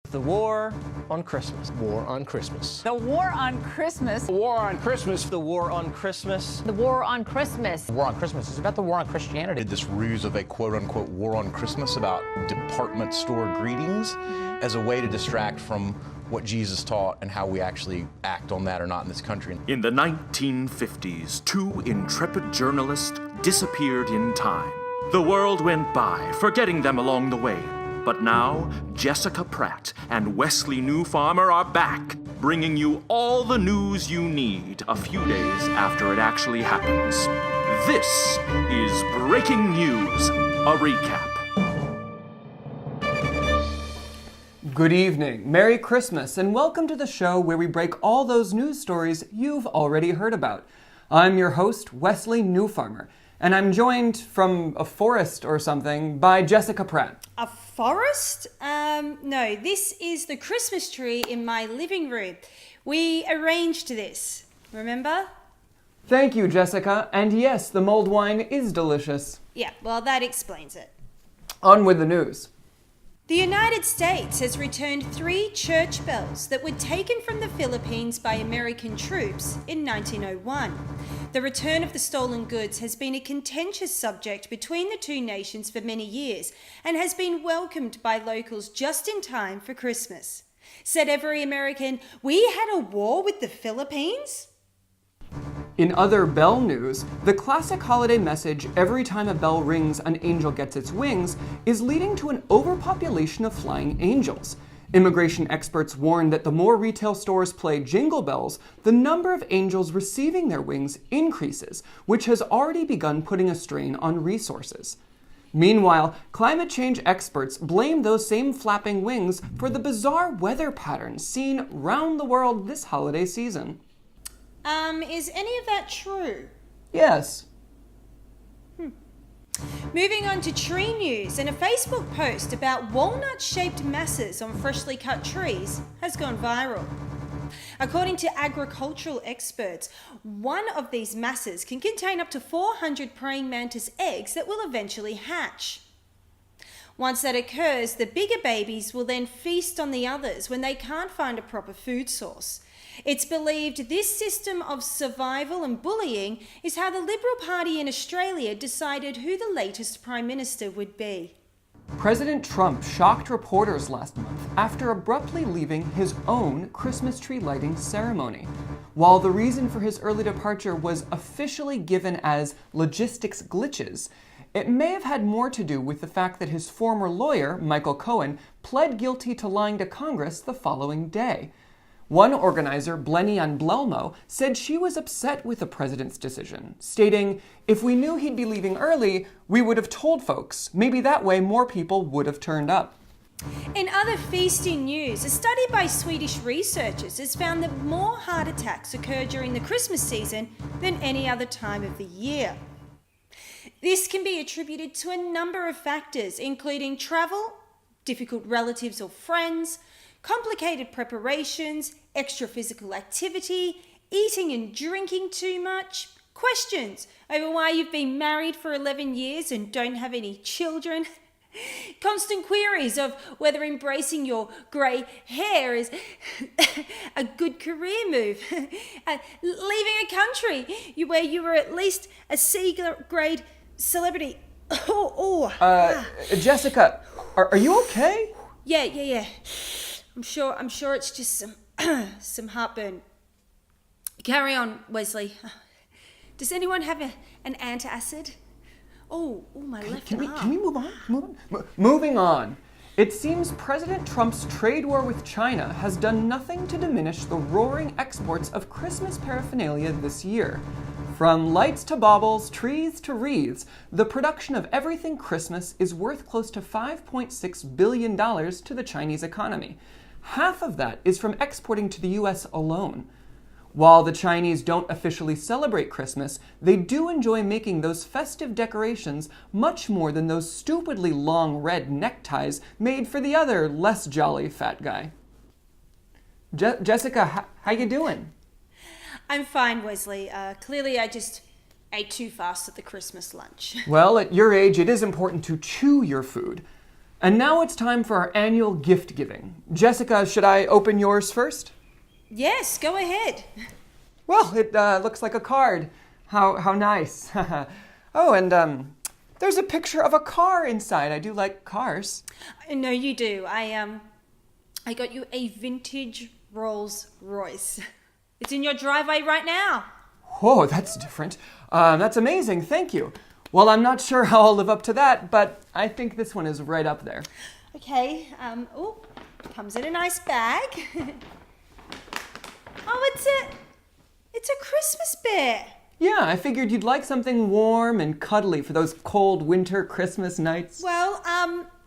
The war on Christmas. War on Christmas. The war on Christmas. The war on Christmas. The war on Christmas. The war on Christmas. The war on Christmas is about the war on Christianity. This ruse of a quote-unquote war on Christmas about department store greetings as a way to distract from what Jesus taught and how we actually act on that or not in this country. In the 1950s, two intrepid journalists disappeared in time. The world went by, forgetting them along the way. But now, Jessica Pratt and Wesley Newfarmer are back, bringing you all the news you need a few days after it actually happens. This is Breaking News, a recap. Good evening, Merry Christmas, and welcome to the show where we break all those news stories you've already heard about. I'm your host, Wesley Newfarmer, and I'm joined from a forest or something by Jessica Pratt. A forest? No, this is the Christmas tree in my living room. We arranged this, remember? Thank you, Jessica, and yes, the mulled wine is delicious. Yeah, well, that explains it. On with the news. The United States has returned 3 church bells that were taken from the Philippines by American troops in 1901. The return of the stolen goods has been a contentious subject between the two nations for many years and has been welcomed by locals just in time for Christmas. Said every American, "We had a war with the Philippines?" In other bell news, the classic holiday message, "Every time a bell rings, an angel gets its wings," is leading to an overpopulation of flying angels. Immigration experts warn that the more retail stores play jingle bells, the number of angels receiving their wings increases, which has already begun putting a strain on resources. Meanwhile, climate change experts blame those same flapping wings for the bizarre weather patterns seen round the world this holiday season. Is any of that true? Yes. Moving on to tree news, and a Facebook post about walnut-shaped masses on freshly cut trees has gone viral. According to agricultural experts, one of these masses can contain up to 400 praying mantis eggs that will eventually hatch. Once that occurs, the bigger babies will then feast on the others when they can't find a proper food source. It's believed this system of survival and bullying is how the Liberal Party in Australia decided who the latest Prime Minister would be. President Trump shocked reporters last month after abruptly leaving his own Christmas tree lighting ceremony. While the reason for his early departure was officially given as logistics glitches, it may have had more to do with the fact that his former lawyer, Michael Cohen, pled guilty to lying to Congress the following day. One organizer, Blenny Blelmo, said she was upset with the president's decision, stating, "If we knew he'd be leaving early, we would have told folks. Maybe that way more people would have turned up." In other feasting news, a study by Swedish researchers has found that more heart attacks occur during the Christmas season than any other time of the year. This can be attributed to a number of factors, including travel, difficult relatives or friends, complicated preparations, extra physical activity, eating and drinking too much, questions over why you've been married for 11 years and don't have any children, constant queries of whether embracing your grey hair is a good career move, leaving a country where you were at least a C-grade celebrity. Jessica, are you okay? Yeah. I'm sure it's just some heartburn. Carry on, Wesley. Does anyone have an antacid? Oh, my left arm. Can we move on? Moving on. It seems President Trump's trade war with China has done nothing to diminish the roaring exports of Christmas paraphernalia this year. From lights to baubles, trees to wreaths, the production of everything Christmas is worth close to $5.6 billion to the Chinese economy. Half of that is from exporting to the US alone. While the Chinese don't officially celebrate Christmas, they do enjoy making those festive decorations much more than those stupidly long red neckties made for the other less jolly fat guy. Jessica, how you doing? I'm fine, Wesley. Clearly I just ate too fast at the Christmas lunch. Well, at your age, it is important to chew your food. And now it's time for our annual gift giving. Jessica, should I open yours first? Yes, go ahead. Well, it looks like a card. How nice. Oh, and there's a picture of a car inside. I do like cars. No, you do. I got you a vintage Rolls Royce. It's in your driveway right now. Whoa, that's different. That's amazing. Thank you. Well, I'm not sure how I'll live up to that, but I think this one is right up there. Okay. Comes in a nice bag. Oh, it's a Christmas bear. Yeah, I figured you'd like something warm and cuddly for those cold winter Christmas nights. Well,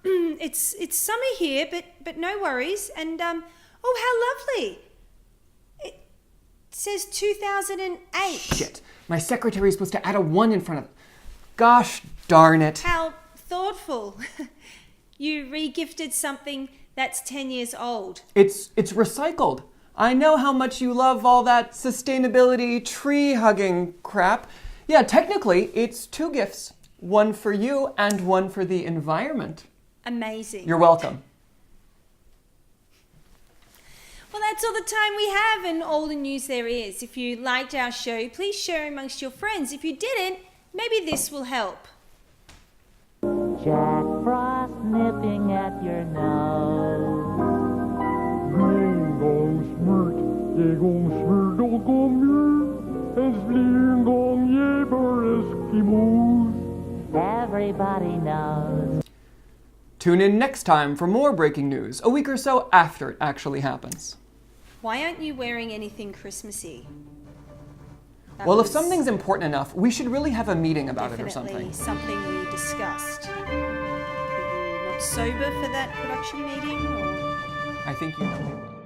it's summer here, but no worries. And oh, how lovely! It says 2008. Shit, my secretary's supposed to add a 1 in front of it. Gosh darn it. How thoughtful! You re-gifted something that's 10 years old. It's recycled. I know how much you love all that sustainability, tree-hugging crap. Yeah, technically, it's 2 gifts. 1 for you and 1 for the environment. Amazing. You're welcome. Well, that's all the time we have and all the news there is. If you liked our show, please share amongst your friends. If you didn't, maybe this will help. Jack Frost nipping at your nose. Everybody knows. Tune in next time for more breaking news, a week or so after it actually happens. Why aren't you wearing anything Christmassy? Well, if something's important enough, we should really have a meeting about it or Definitely something. something we discussed. Were you not sober for that production meeting? Or? I think you know we will.